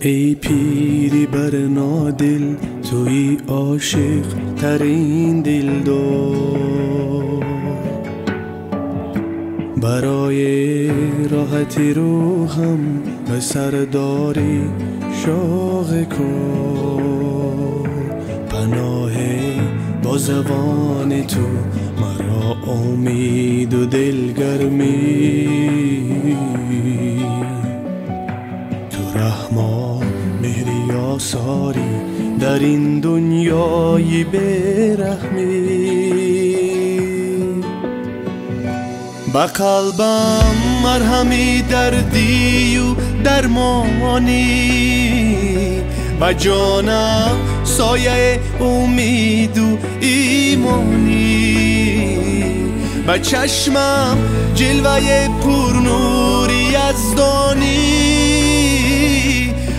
ای پیری بر نادل، توی عاشق ترین دلدار. برای راحتی روحم به سرداری شوق کن. پناه با زبان تو مرا امید و دلگرمی. تو رحمان مهری آثاری در این دنیای بیرحمی. با قلبم مرهمی دردی و درمانی، با جانم سایه امید و ایمانی. با چشمم جلوه پرنوری یزدانی.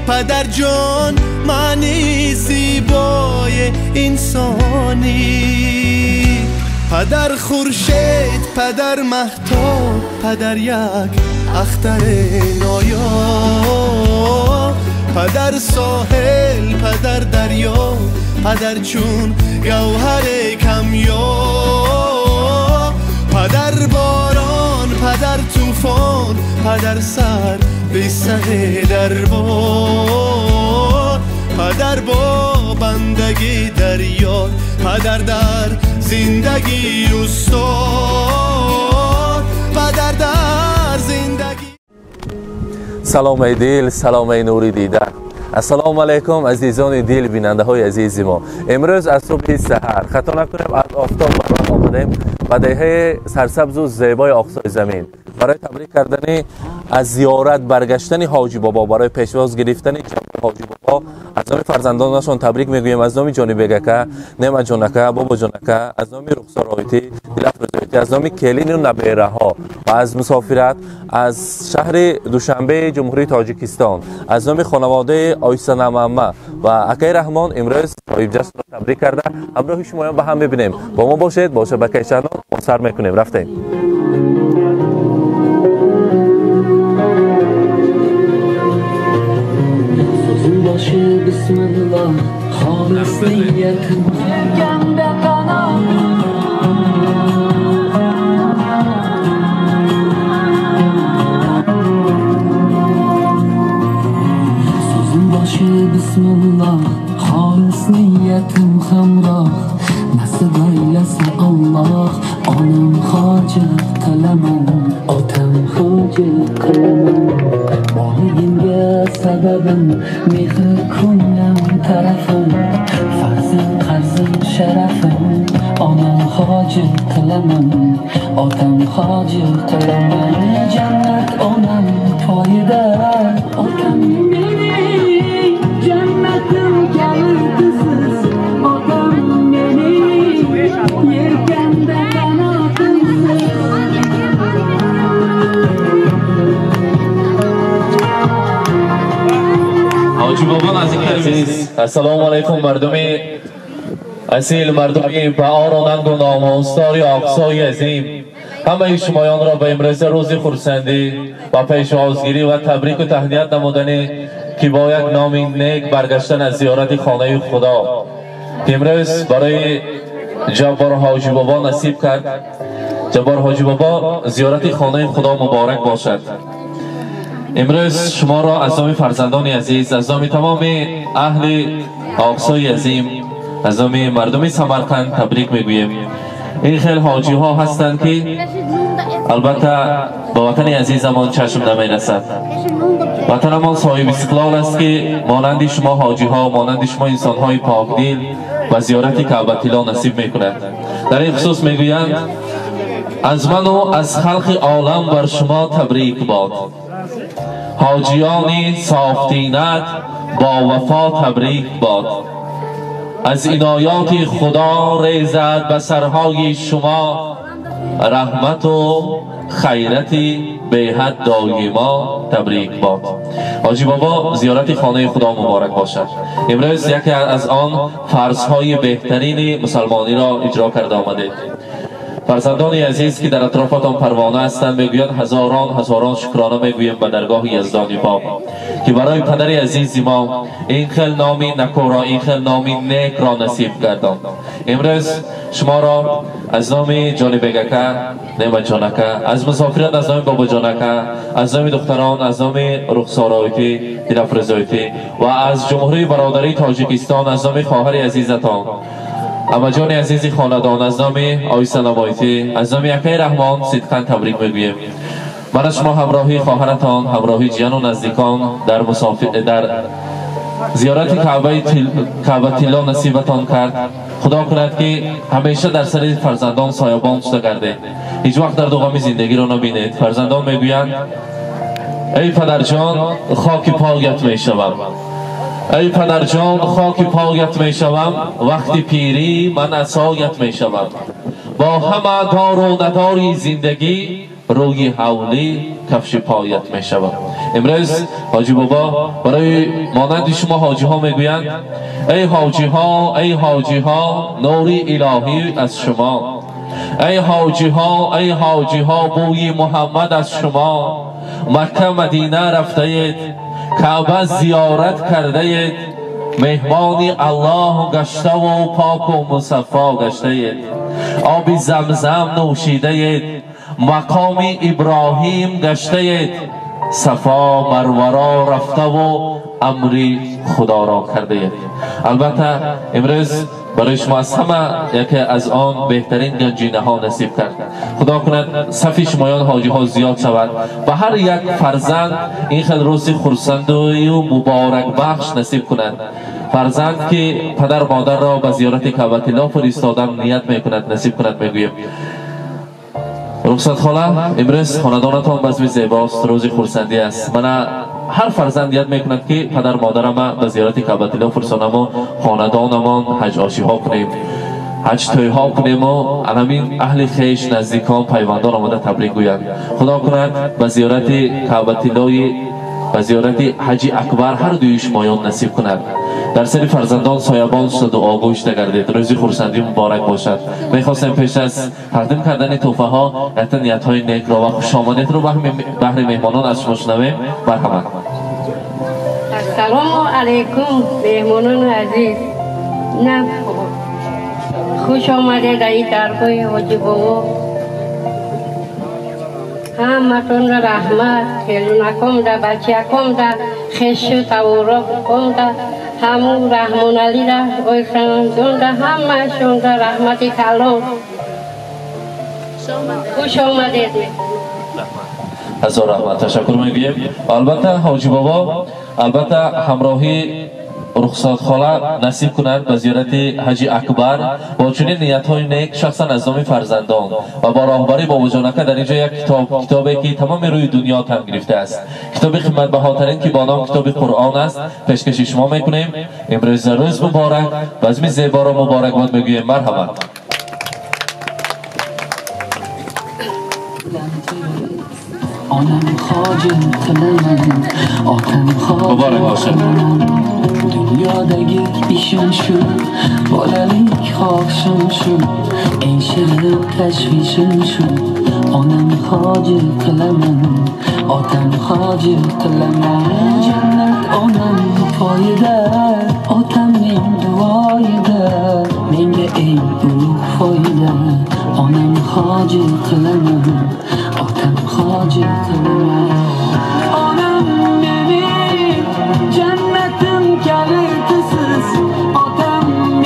پدر جان معنی زیبای انسانی. پدر خورشید، پدر مهتاب، پدر یک اختر نایاب. پدر ساحل، پدر دریا، پدر چون گوهر کمیاب. پدر باران، پدر طوفان، پدر سر به سر دربار. پدر با بندگی دریا، پدر در زندگی استاد. پدر در زندگی. سلام ای دل، سلام ای نوری دیده. السلام علیکم عزیزان دل بیننده های عزیز ما. امروز از صبح سحر خطا نکنیم از آفتاب برات آمدیم و دهه سرسبز و زیبای اقصای زمین برای تبریک کردن از زیارت برگشتن حاجی بابا، برای پیشواز گرفتن حاجی بابا. از نام فرزندانشان تبریک میگویم. از نام جانی بیگکه، نعمت جانکه، بابا جانکه، از نام رخسار آیتی، دلفروز آیتی، از نام کلین و نبیره ها و از مسافرت از شهر دوشنبه جمهوری تاجیکستان، از نام خانواده آیسان محمد و اکای رحمان امروز طایب جشن را تبریک کرده. همراه شما با هم ببینیم. با ما باشید. با شبکه چنل ما سر میکنیم. رفتیم. بسم الله خالص نیتم گنده قنام. سوزun başı Bismillah خالص نیتم همراه. nasib eylese Allah onam hojat qilaman, otam hojat qilaman. Boyimga sababim mehr ko'nglim tarafim, farzand qarzim sharafim. Onam hojat qilaman, otam hojat qilaman. Jannat onam poyida, otam mening jannatim kalitiz. Otam mening yelkamda qanotimsiz. حاجی بابا نزدیک عزیز. السلام علیکم مردم اصیل، مردم فعارانند و ناموسدار اقصای عظیم. همه شمایان را به امروز روز خرسندی و پیشوازگیری و تبریک و تهنیت نمودن که با یک نام نیک برگشتن از زیارت خانه خدا که امروز برای جبار حاجی بابا نصیب کرد. جبار حاجی بابا زیارت خانه خدا مبارک باشد. امروز شما را از نام فرزندان عزیز، از نام تمام اهل اقصای عظیم، از نام مردم سمرقند تبریک میگویم. این خیلی حاجی ها هستند که البته به وطن عزیزمان چشم نمیرسد. وطن ما صاحب استقلال است که مانند شما حاجی ها، مانند شما انسان های پاکدل و زیارت کعبه نصیب میکند. در این خصوص میگویند از من و از خلق عالم بر شما تبریک باد. حاجیان صافتینت با وفا تبریک باد. از عنایات خدا ریزد به سرهای شما رحمت و خیرت به حد دایما تبریک باد. حاجی بابا زیارت خانه خدا مبارک باشد. امروز یکی از آن فرضهای بهترین مسلمانی را اجرا کرده آمده. فرزندان عزیز که در اطرافتان پروانه هستند میگویند هزاران شکرانه میگویم به درگاه یزدانی پاک که برای پدر عزیز ما این خیل نامی نکورا این خیل نامی نیک را نصیب گردان. امروز شما را از نام جانی بگکه نیمه جانکه، از مسافران از نام بابا جانکه، از نام دختران از نام رخسارایتی دلفرزایتی و از جمهوری برادری تاجیکستان از نام خواهر عزیزتان اما جان عزیزی خاندان از نام آیسا نبایتی از نام یکی رحمان صدقاً تبریک میگویم. من شما همراهی خواهرتان همراهی جیان و نزدیکان در زیارت کعبه طلا نصیبتان کرد. خدا کند که همیشه در سر فرزندان سایبان شده گردید، هیچ وقت در دوغمی زندگی را نبینید. فرزندان میگویند ای پدرجان خاک پایت میشوم، ای پدرجان خاک پایت میشوم، وقتی پیری من عصایت میشوم، با همه دار و نداری زندگی روی حولی کفش پایت میشوم. امروز حاجی بابا برای مانند شما حاجی ها میگویند ای حاجی ها نوری الهی از شما، ای حاجی ها بوی محمد از شما، مکه مدینه رفته اید، کعبه زیارت کرده اید، مهمانی الله گشته و پاک و مصفا گشته اید، آب زمزم نوشیده اید، مقام ابراهیم گشته اید، صفا مروه را رفته و امر خدا را کرده اید. البته امروز برای شما از همه یکی از آن بهترین گنجینه ها نصیب کرد. خدا کند صف شمایان حاجی ها زیاد شود و هر یک فرزند این خیلی روزی خرسندی و مبارک بخش نصیب کند. فرزند که پدر مادر را به زیارت کعبه طلا فرستادن نیت میکند نصیب کند. میگویم رخصت خاله امروز خاندانتان بزم زیباست، روز خرسندی است. من هر فرزند یاد میکند که پدر مادرم به زیارت کعبه طلا فرستادم و خاندانمان حج آشی ها کنیم، حج توی ها کنیم و همین اهل خویش نزدیکان پیوندان آمده تبریک گویند. خدا کند به زیارت کعبه طلای و زیارت حج اکبر هر دوی شمایان نصیب کند. در سر فرزندان سایبان شد و آگوش گردید. روزی خرسندی مبارک باشد. میخواستم پیش از تقدیم کردن تحفه ها نیت های نیک را و خوش آمدید رو بهر مهمانان از شما شنویم. مرحبا. السلام علیکم مهمانان عزیز. نه خوش آمدید در این درگاه حاجی بابا. همتون را رحمت خیلونکم دا بچه‌کم دا خش و تورکم دا همون رحمان علی را اویسان دا همه شون دا رحمتی کلام. خوش آمدید. هزار رحمت تشکر میگیم. البته حاجی بابا البته همراهی رخصت خاله نصیب کند به زیارت حج اکبر با چنین نیت های نیک شخصا از نام فرزندان و با راهبری بابا جانکه در اینجا یک کتابی که تمام روی دنیا تن گرفته است، کتاب قیمت بهاترین که با نام کتاب قرآن است پیشکش شما میکنیم. امروز روز مبارک بزم زیبا را مبارکباد میگوییم. مرحبا. آنم خواجه قلم آتم خواجه dünyadagi ishim shu bolalik xohishim shu eng shirin tashvishim shu onam hoji qilaman otam hoji qilaman jannat onam poyida otamning duoyida menga eng ulug' foyda onam hoji qilaman otam hoji qilaman onam mening jannatim kalitisiz otam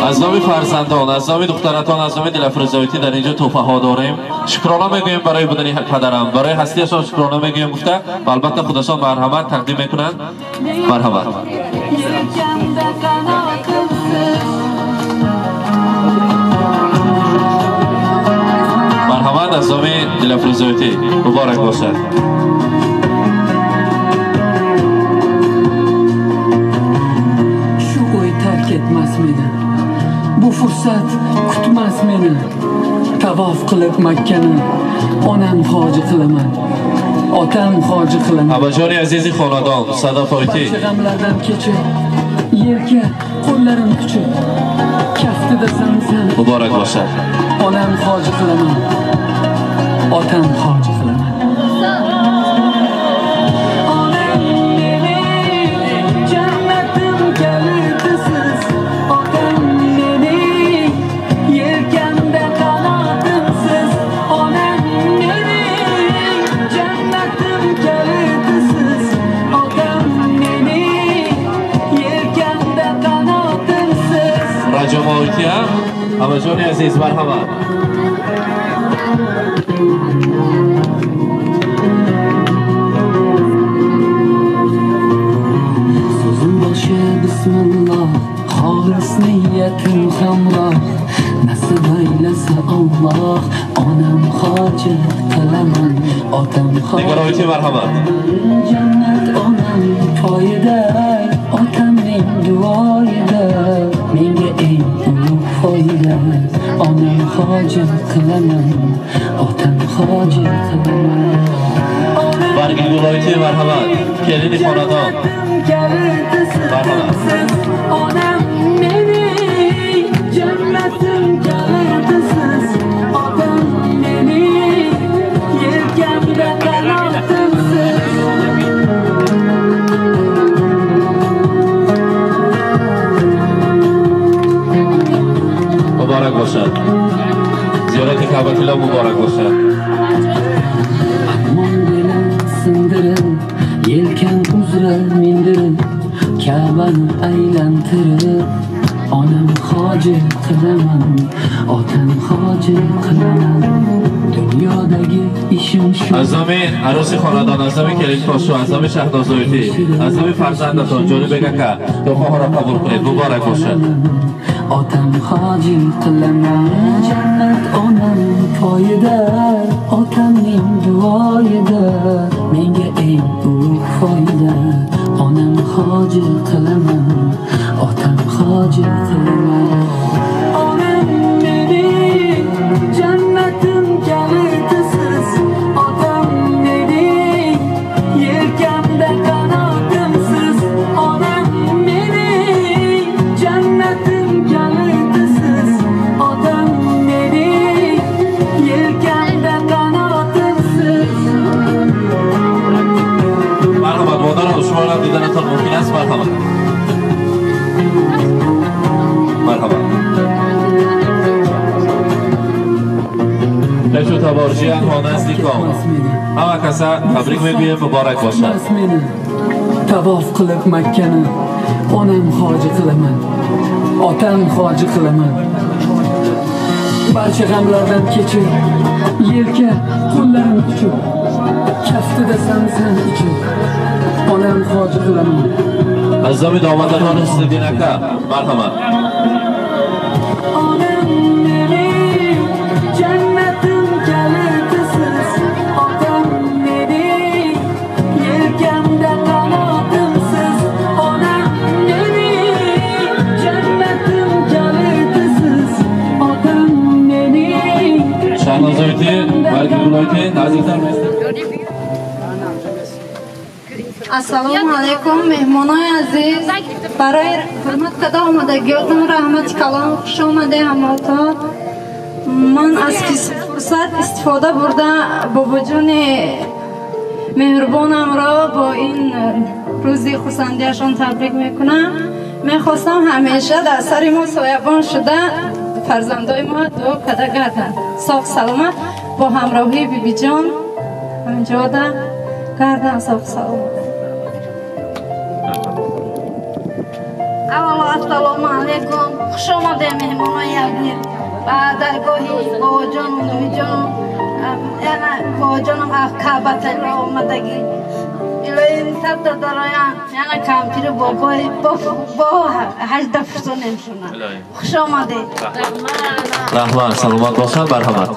از نام فرزندان از نام دخترتان از نام دلفرزایتی در اینجا تحفه ها داریم. شکرانه میگویم برای بودن پدرم، برای هستیشان شکرانه میگویم گفته و البته خودشان مرحمت تقدیم میکنند. مرحمت. مرحمت از نام دلفرزایتی مبارک باشد. ketmas meni bu fursat kutmas meni tavof qilib Makkani onam hoji qilaman otam hoji qilaman abajoni azizi xonadon Sadafoyti g'amlardan kechib yerga qo'llarim kuchib kaftida samsam muborak bo'lsin onam hoji qilaman otam hoji qilaman. Ama joni aziz marhamat. Sözüm başı bismillah, xolis niyatim hamroh. Nasib aylasa Allah, onam hoji qilaman, otam hoji. Marhamat. Jannat onam poyida, otamning duoyida, menga eng ulug' foyda. Onam hoji qilaman, otam hoji qilaman. Bargi viloyati marhamat. Kelini xonadon. Marhamat. Onam mening jannatim kalitisiz, otam mening yelkamda qanotimsiz. Muborak bo'lsin. Ziyorati Ka'batulloh muborak bo'lsin. Armon bilan sindirib, yelkan uzra mindirib, Ka'bani aylantirib, onam hoji qilaman, otam hoji qilaman. Dunyodagi ishim shu. Azomi arosi xonadon, azomi kelin poshsho, azomi shahnozoyati, azomi farzandaton Jonibek aka, duoxora qabul qiling. Muborak bo'lsin. Otam hoji qilaman, jannat onam poyida, otamning duoyida, menga eng ulug' foyda. Onam hoji qilaman, otam hoji qilaman. Onam mening jannatim kalitisiz, otam mening yelkamda qanotimsiz. Onam mening jannatim kalitisiz, otam mening yelkamda qanotimsiz. Marhamat, modaro shumolar didanaton mumkin است. Marhamat. Marhamat. Teşekkür tabarjiyan honazdikom. Hamma kasa tabrik me'guyim, muborak bo'lsin. Tavof qilib Makkani onam hoji qilaman, otam hoji qilaman. Barcha g'amlardan kechib, yelka qo'llarim quchib, kaftida samsan ichib, onam hoji qilaman. Azomi domadadon Husniddin aka, marhamat. Onam mening jannatim kalitisiz, otam mening yelkamda qanotimsiz. Onam mening jannatim kalitisiz, otam mening. Shahnozoyati, Bargi viloyati, nazikdan Assalomu alaykum mehmonay aziz. Barای hurmat qada omadagiyotun rahmat kalom xush omade hamoton. Man az fursat istifoda burda bobojoni mehribonam ra با این روزی خورسندیشان تبریک میکنم. میخواستم همیشه در سر ما سایبان شده فرزندای ما دعا کده گردن صاف سلامت با همراهی بیبی جان همینجا ده گردن صاف سلامت. اولا السلام علیکم، خوش آمده مهمانای عزیز و درگاهی با جان و نوی جان با جانم کعبت الله آمدگی الهی سب دارایم یعنی کمتری با 18 فرسون نمیشونم. خوش آمده. رحمت سلامت باشن. مرحمت.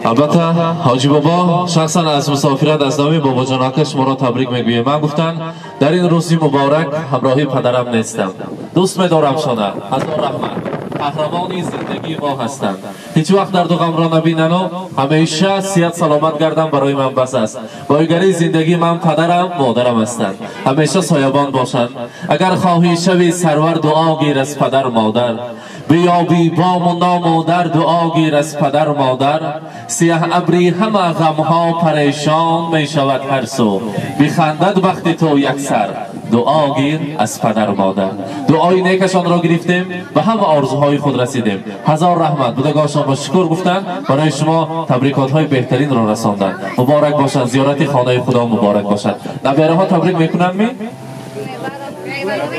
البته حاجی بابا شخصا از مسافرت از نام بابا جانک شما را تبریک میگویم. من گفتن در این روزی مبارک همراهی پدرم نیستم، دوست می‌دارم شونه. هزار رحمت. قهرمانی زندگی ما هستند. هیچ وقت درد و غم را نبینن و همیشه صحت سلامت گردن برای من بس است. بایگری زندگی من پدرم مادرم هستند. همیشه سایبان باشند. اگر خواهی شوی سرور دعا گیر از پدر مادر. بیابی بام و نام و در دعا گیر از پدر و مادر. سیاه ابری همه غمها پریشان می شود هر سو، بخندد وقتی تو یک سر دعا گیر از پدر و مادر. دعای نیکشان را گرفتیم و همه آرزوهای خود رسیدیم. هزار رحمت. بودگاشان با شکر گفتن برای شما تبریکات های بهترین را رساندن. مبارک باشد، زیارت خانه خدا مبارک باشد. نبیره ها تبریک میکنن می؟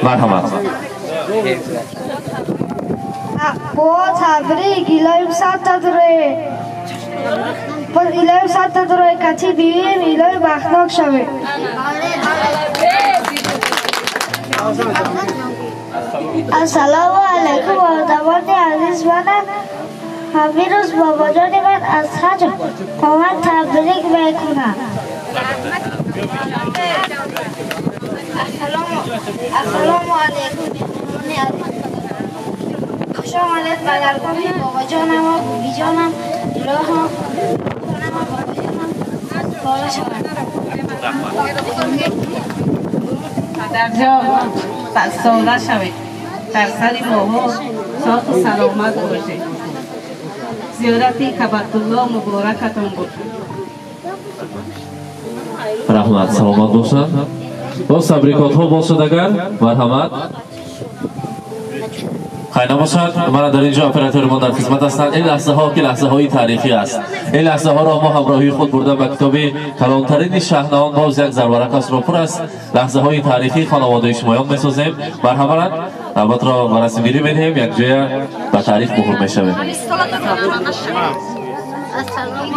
مرحمت. با تبریک ایلایم ساعت داره پر ایلایم ساعت داره کتی بیوین ایلایم بخناک شوه. السلام علیکم آدمان عزیز. من همین روز بابا جان من از حج من تبریک میکنم. السلام علیکم. خوش آمدید به درگاه بابا جانم و بوبی جانم. راهم کنم و بابا جانم بالا شوند. پدر جان ساله شوید، در سر ماها صاف و سلامت باشید. زیارتی کعبةالله مبارکتون بود. رحمت. سلامت باشد. باز تبریکات ها باشد. اگر مرحمت خیلی باشد. من در اینجا اپراتور ما در خدمت هستند. این لحظه ها که لحظه های تاریخی است. این لحظه ها را ما همراهی خود برده به کتاب کلانترین شاهنامه باز یک زرورق است را پر است. لحظه های تاریخی خانواده شمایان میسازیم. مرحمت. نوبت را به رسم گیری میدهیم. یک جای به تاریخ مهر میشویم. السلام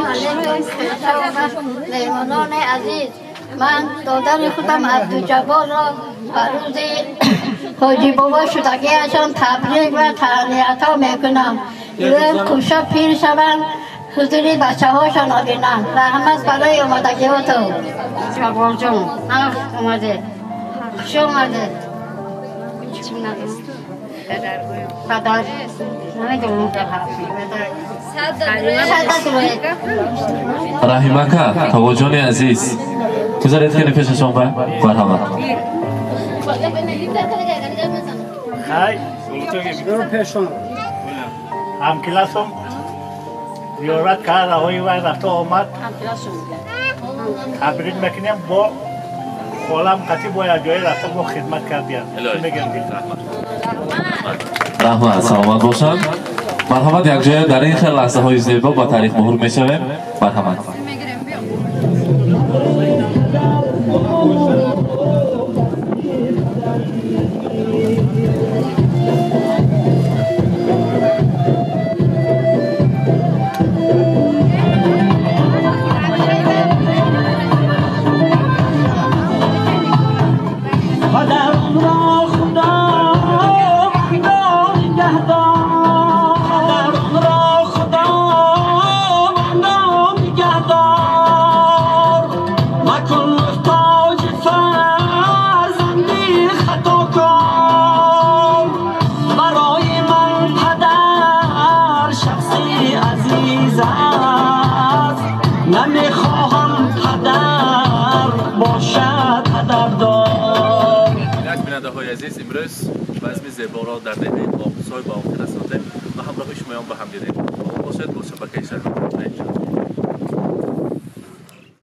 علیکم مهمانان عزیز. من دادر خودم عبدالجبار را به روز حاجی بابا شدگیشان تبریک و تهنیت ها میکنم. روز خوشا پیر شوند، حضوری بچه هاشان آبینند. رحمت برای آمدگی ها تو. جبار جان اومده، خوش اومده. پدر نمیدونم در حرفی رحیمکه توا جان عزیز بذارید که پیششان به مرحمت. های پیشون هم کلاسم زیارت کرد آقای وای رفته آمد. تبریک میکنیم با خالم قطعی باید جای رفته با خدمت کردیم. رحمت. سلامت باشند. مرحمت. یک جای در این خیلی لحظه های زیبا با تاریخ مهر میشویم. مرحمت. عزیز امروز بزم زیبا را در دهه آقوس‌های با آمد رسانده و همراه شمایان به هم دیدیم. باشد با شبکه شهر